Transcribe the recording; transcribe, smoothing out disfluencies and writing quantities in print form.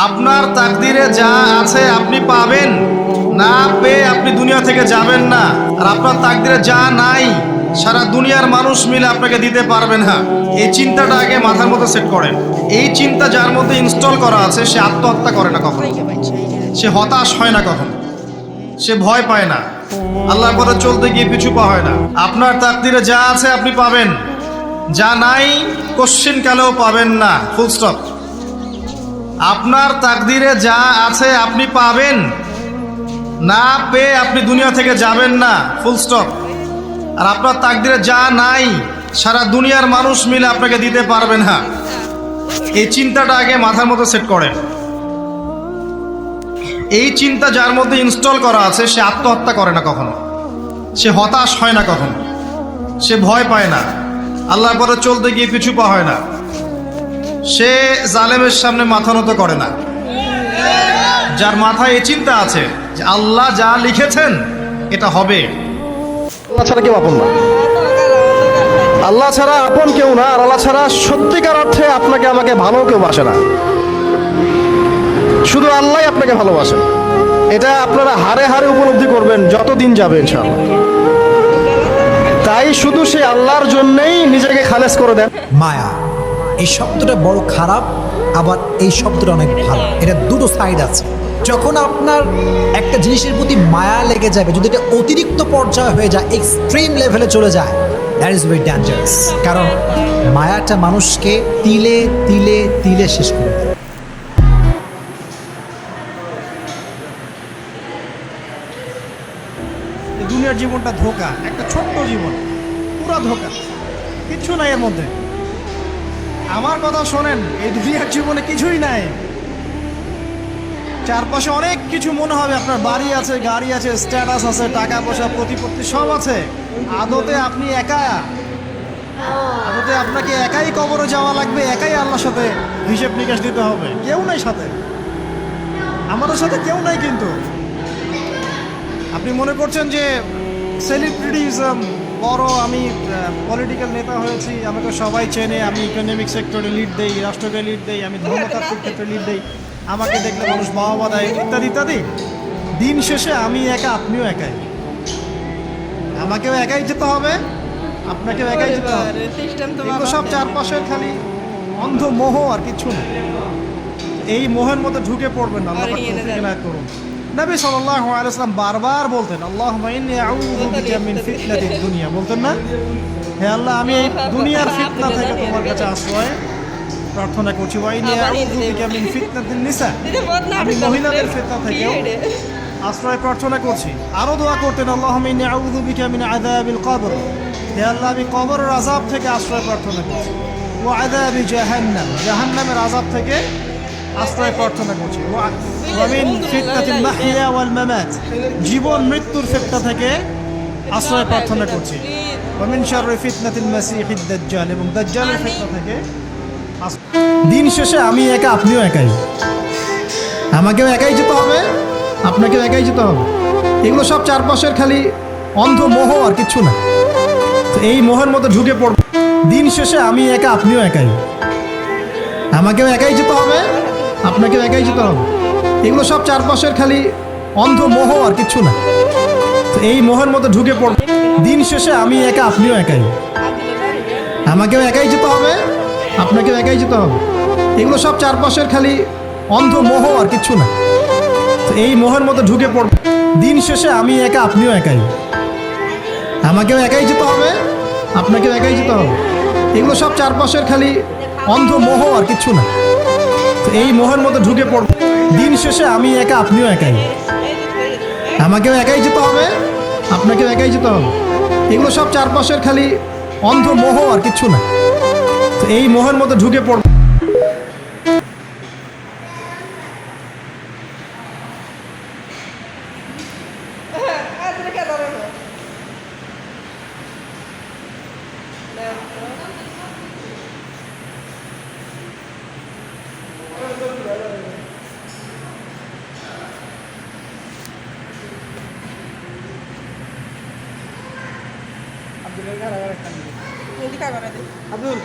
আপনার তাকদিরে যা আছে আপনি পাবেন, না পেয়ে আপনি দুনিয়া থেকে যাবেন না। আর আপনার তাকদিরে যা নাই সারা দুনিয়ার মানুষ মিলে আপনাকে দিতে পারবেন না। এই চিন্তাটা আগে মাথার মধ্যে সেট করেন। এই চিন্তা যার মধ্যে ইনস্টল করা আছে সে আত্মহত্যা করে না কখনো, সে হতাশ হয় না কখনো, সে ভয় পায় না, আল্লাহর পথে চলতে গিয়ে পিছু পা হয় না। আপনার তাকদিরে যা আছে আপনি পাবেন, যা নাই কোশ্চিন কালেও পাবেন না, ফুল স্টপ। আপনার তাকদিরে যা আছে আপনি পাবেন, না পেয়ে আপনি দুনিয়া থেকে যাবেন না, ফুল স্টপ। আর আপনার তাকদিরে যা নাই সারা দুনিয়ার মানুষ মিলে আপনাকে দিতে পারবেন না। এই চিন্তাটা আগে মাথার মধ্যে সেট করেন। এই চিন্তা যার মধ্যে ইনস্টল করা আছে সে আত্মহত্যা করে না কখনো, সে হতাশ হয় না কখনো, সে ভয় পায় না, আল্লাহর পথে চলতে গিয়ে পিছু পা হয় না, সে জালেমের সামনে মাথা নত করে না। যার মাথায় এই চিন্তা আছে যে আল্লাহ যা লিখেছেন এটা হবে। আল্লাহ ছাড়া কেউ আপন না, আল্লাহ ছাড়া আপন কেউ না, আর আল্লাহ ছাড়া সত্যিকার অর্থে আপনাকে আমাকে ভালো কেউ বাসে না। শুধু আল্লাহই আপনাকে ভালোবাসেন। এটা আপনারা হারে হারে উপলব্ধি করবেন যতদিন যাবে ইনশাআল্লাহ। তাই শুধু সেই আল্লাহর জন্যই নিজেকে খালেস করে দেন। মায়া এই শব্দটা বড় খারাপ, আবার এই শব্দটা অনেক ভালো। এটা দুটো সাইড আছে। যখন আপনার একটা জিনিসের প্রতি মায়া লেগে যাবে, যদি এটা অতিরিক্ত পর্যায়ে হয়ে যায়, এক্সট্রিম লেভেলে চলে যায়, দ্যাট ইজ ভেরি ডেঞ্জারাস। কারণ মায়াটা মানুষকে তিলে তিলে তিলে শেষ করে দেয়। দুনিয়ার জীবনটা ধোঁকা, একটা ছোট্ট জীবন, পুরা ধোঁকা, কিচ্ছু নাই এর মধ্যে। আমার কথা শোনেন, এই দুনিয়ার জীবনে কিছুই নাই। চারপাশে অনেক কিছু মনে হবে, আপনার বাড়ি আছে, গাড়ি আছে, স্ট্যাটাস আছে, টাকা পয়সা, প্রতিপত্তি সব আছে। আদতে আপনি একা, আদতে আপনাকে একাই কবরে যাওয়া লাগবে, একাই আল্লাহর সাথে হিসেব নিকাশ দিতে হবে। কেউ নাই সাথে, আমাদের সাথে কেউ নাই। কিন্তু আপনি মনে করছেন যে সেলিব্রিটিজম বড়, আমি পলিটিক্যাল নেতা হয়েছি, আমাকে সবাই চেনে, আমি ইকোনমিক সেক্টরে লিড দেই, রাষ্ট্রকে লিড দেই, আমি ধর্মতাত্ত্বিক ক্ষেত্রে লিড দেই, আমাকে দেখলে মানুষ বাহবা দেয়, ইত্যাদি ইত্যাদি। দিন শেষে আমি একা, আপনিও একাই। আমাকেও একাই যেতে হবে, আপনাকেও একাই যেতে হবে। এগুলো সব চারপাশের খালি অন্ধ মোহ, আর কিছু না। এই মোহের মধ্যে ঢুকে পড়বেন না, আল্লাহ পাক তৌফিক এনায়েত করুন। নবী সাল্লাল্লাহু আলাইহি ওয়াসাল্লাম বারবার বলতেন, আল্লাহুম্মা ইন্নী আউযু বিকা মিন ফিতনাতিদ দুনিয়া, বলতেন না? হে আল্লাহ, আমি এই দুনিয়ার ফিতনা থেকে তোমার কাছে আশ্রয় প্রার্থনা করছি। ওয়া ইন্নী আউযু বিকা মিন ফিতনাতিন নিসা, আমি মহিলাদের ফিতনা থেকেও আশ্রয় প্রার্থনা করছি। আরো দোয়া করতেন, আল্লাহুম্মা ইন্নী আউযু বিকা মিন আযাবিল কবর, হে আল্লাহ, আমি কবরের আযাব থেকে আশ্রয় প্রার্থনা করছি। ওয়া আযাবি জাহান্নাম, জাহান্নামের আযাব থেকে আশ্রয় প্রার্থনা করছি। ওয়া মিন ফিতনাতিল মাহইয়া ওয়াল মামাত, জীবন মৃত্যুর ফিতনা থেকে আশ্রয় প্রার্থনা করছি। ওয়া মিন শাররি ফিতনাতিল মাসিহিদ দাজ্জাল, এবং দাজ্জালের ফিতনা থেকে। দিন শেষে আমি একা, আপনিও একাই। আমাকেও একাই যেতে হবে, আপনাকেও একাই যেতে হবে। এগুলো সব চারপাশের খালি অন্ধ মোহ, আর কিছু না। তো এই মোহের মধ্যে ঢুকে পড়ব। দিন শেষে আমি একা, আপনিও একাই। আমাকেও একাই যেতে হবে, আপনাকেও একাই যেতে হবে। এগুলো সব চারপাশের খালি অন্ধ মোহ, আর কিছু না। তো এই মোহের মধ্যে ঢুকে পড়ব। দিন শেষে আমি একা, আপনিও একাই। আমাকেও একাই যেতে হবে, আপনাকেও একাই যেতে হবে। এগুলো সব চারপাশের খালি অন্ধ মোহ, আর কিছু না। তো এই মোহের মধ্যে ঢুকে পড়ব। দিন শেষে আমি একা, আপনিও একাই। আমাকেও একাই যেতে হবে, আপনাকেও একাই যেতে হবে। এগুলো সব চারপাশের খালি অন্ধ মোহ, আর কিছু না। তো এই মোহের মধ্যে ঢুকে পড়ব। দিন শেষে আমি একা, আপনিও একাই। আমাকেও একাই যেতে হবে, আপনাকেও একাই যেতে হবে। এগুলো সব চারপাশের খালি অন্ধ মোহ, আর কিছু না। তো এই মোহের মধ্যে ঢুকে পড়ব। আব্দুল